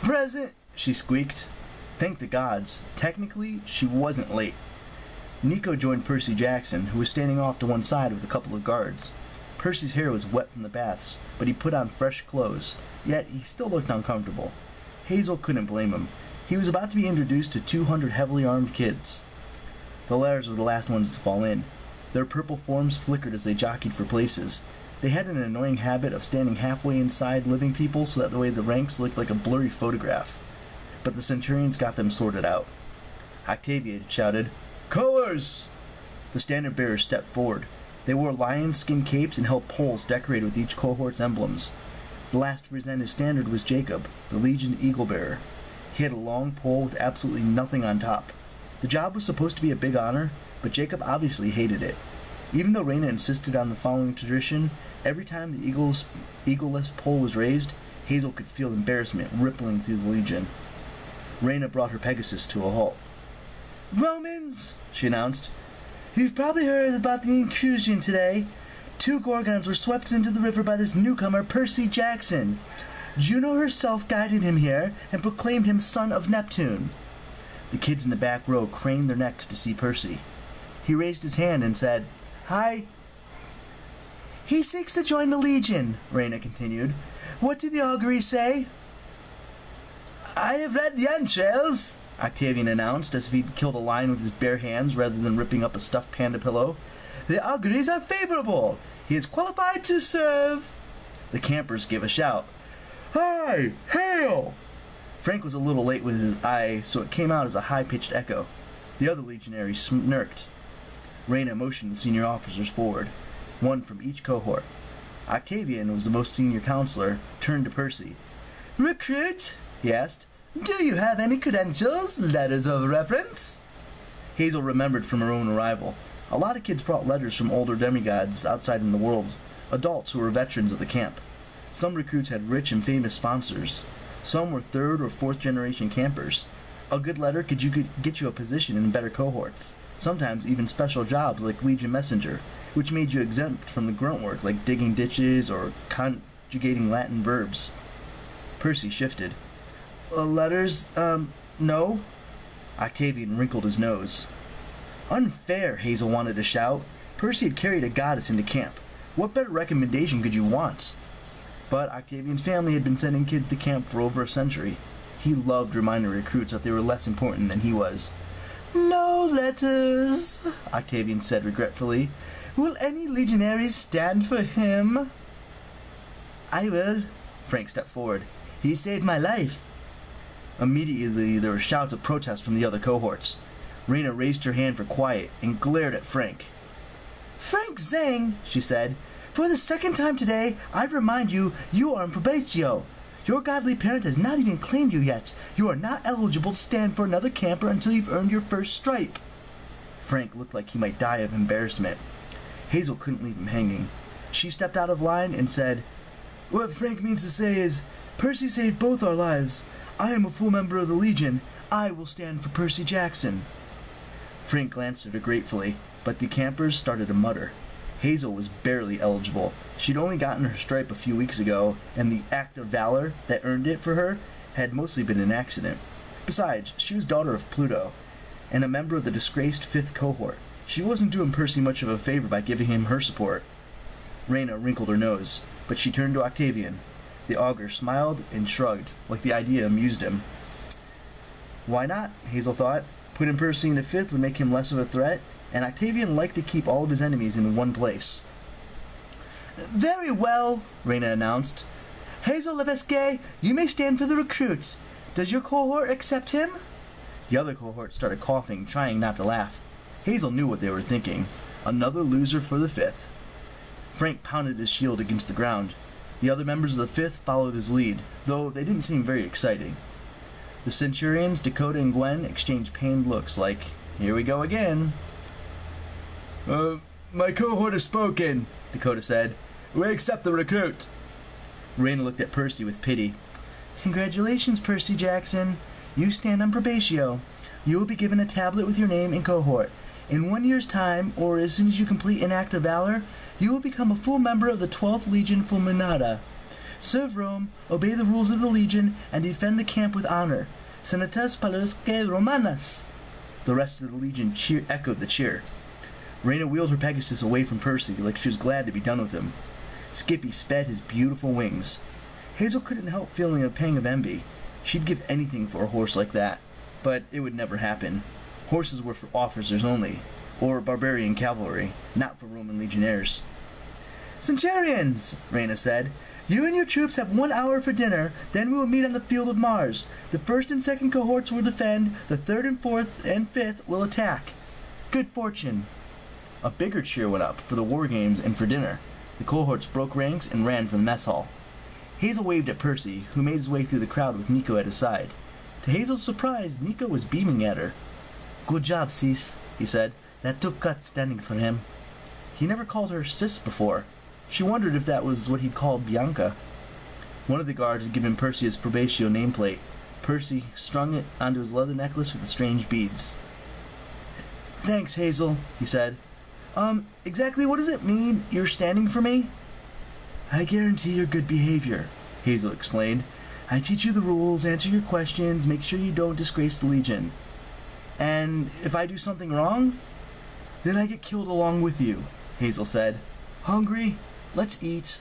"Present!" she squeaked. Thank the gods. Technically, she wasn't late. Nico joined Percy Jackson, who was standing off to one side with a couple of guards. Percy's hair was wet from the baths, but he put on fresh clothes, yet he still looked uncomfortable. Hazel couldn't blame him. He was about to be introduced to 200 heavily armed kids. The ladders were the last ones to fall in. Their purple forms flickered as they jockeyed for places. They had an annoying habit of standing halfway inside living people so that the way the ranks looked like a blurry photograph. But the Centurions got them sorted out. Octavia shouted, "Colors!" The standard bearers stepped forward. They wore lion skin capes and held poles decorated with each cohort's emblems. The last to present his standard was Jacob, the Legion Eagle Bearer. He had a long pole with absolutely nothing on top. The job was supposed to be a big honor, but Jacob obviously hated it. Even though Raina insisted on the following tradition, every time the eagle-less pole was raised, Hazel could feel embarrassment rippling through the Legion. Raina brought her Pegasus to a halt. "Romans," she announced, "you've probably heard about the incursion today. 2 Gorgons were swept into the river by this newcomer, Percy Jackson. Juno herself guided him here and proclaimed him son of Neptune." The kids in the back row craned their necks to see Percy. He raised his hand and said, "Hi." "He seeks to join the Legion," Raina continued. "What do the auguries say?" "I have read the entrails," Octavian announced, as if he'd killed a lion with his bare hands rather than ripping up a stuffed panda pillow. "The auguries are favorable. He is qualified to serve." The campers gave a shout. "Hi! Hail!" Frank was a little late with his eye, so it came out as a high-pitched echo. The other legionary smirked. Raina motioned the senior officers forward, one from each cohort. Octavian was the most senior counselor, turned to Percy. "Recruit," he asked, "do you have any credentials, letters of reference?" Hazel remembered from her own arrival. A lot of kids brought letters from older demigods outside in the world, adults who were veterans of the camp. Some recruits had rich and famous sponsors. Some were 3rd or 4th generation campers. A good letter could get you a position in better cohorts, sometimes even special jobs like Legion Messenger, which made you exempt from the grunt work like digging ditches or conjugating Latin verbs. Percy shifted. "Letters, no?" Octavian wrinkled his nose. "Unfair," Hazel wanted to shout. Percy had carried a goddess into camp. What better recommendation could you want? But Octavian's family had been sending kids to camp for over a century. He loved reminding recruits that they were less important than he was. "No letters," Octavian said regretfully. "Will any legionaries stand for him?" "I will." Frank stepped forward. "He saved my life." Immediately there were shouts of protest from the other cohorts. Raina raised her hand for quiet and glared at Frank. "Frank Zhang," she said, "for the second time today, I remind you, you are in probatio. Your godly parent has not even claimed you yet. You are not eligible to stand for another camper until you've earned your first stripe." Frank looked like he might die of embarrassment. Hazel couldn't leave him hanging. She stepped out of line and said, "What Frank means to say is, Percy saved both our lives. I am a full member of the Legion. I will stand for Percy Jackson." Frank glanced at her gratefully, but the campers started to mutter. Hazel was barely eligible. She'd only gotten her stripe a few weeks ago, and the act of valor that earned it for her had mostly been an accident. Besides, she was daughter of Pluto, and a member of the disgraced 5th cohort. She wasn't doing Percy much of a favor by giving him her support. Raina wrinkled her nose, but she turned to Octavian. The augur smiled and shrugged, like the idea amused him. Why not? Hazel thought. Putting Percy in the 5th would make him less of a threat, and Octavian liked to keep all of his enemies in one place. "Very well," Raina announced. "Hazel Levesque, you may stand for the recruits. Does your cohort accept him?" The other cohort started coughing, trying not to laugh. Hazel knew what they were thinking. Another loser for the 5th. Frank pounded his shield against the ground. The other members of the 5th followed his lead, though they didn't seem very exciting. The Centurions, Dakota and Gwen, exchanged pained looks like, "Here we go again." My cohort has spoken," Dakota said. "We accept the recruit." Raina looked at Percy with pity. "Congratulations, Percy Jackson. You stand on probatio. You will be given a tablet with your name and cohort. In 1 year's time, or as soon as you complete an act of valor, you will become a full member of the 12th Legion Fulminata. Serve Rome, obey the rules of the Legion, and defend the camp with honor. Senatus palesque Romanas. The rest of the Legion echoed the cheer. Reyna wheeled her Pegasus away from Percy like she was glad to be done with him. Skippy sped his beautiful wings. Hazel couldn't help feeling a pang of envy. She'd give anything for a horse like that, but it would never happen. Horses were for officers only, or barbarian cavalry, not for Roman legionnaires. "Centurions," Reyna said, "you and your troops have 1 hour for dinner, then we will meet on the field of Mars. The first and second cohorts will defend, the third and fourth and fifth will attack. Good fortune." A bigger cheer went up for the war games and for dinner. The cohorts broke ranks and ran from the mess hall. Hazel waved at Percy, who made his way through the crowd with Nico at his side. To Hazel's surprise, Nico was beaming at her. "Good job, Sis," he said. "That took guts standing for him." He never called her Sis before. She wondered if that was what he'd called Bianca. One of the guards had given Percy his probatio nameplate. Percy strung it onto his leather necklace with the strange beads. "Thanks, Hazel," he said. Exactly what does it mean, you're standing for me?" "I guarantee your good behavior," Hazel explained. "I teach you the rules, answer your questions, make sure you don't disgrace the Legion." "And if I do something wrong?" "Then I get killed along with you," Hazel said. "Hungry? Let's eat."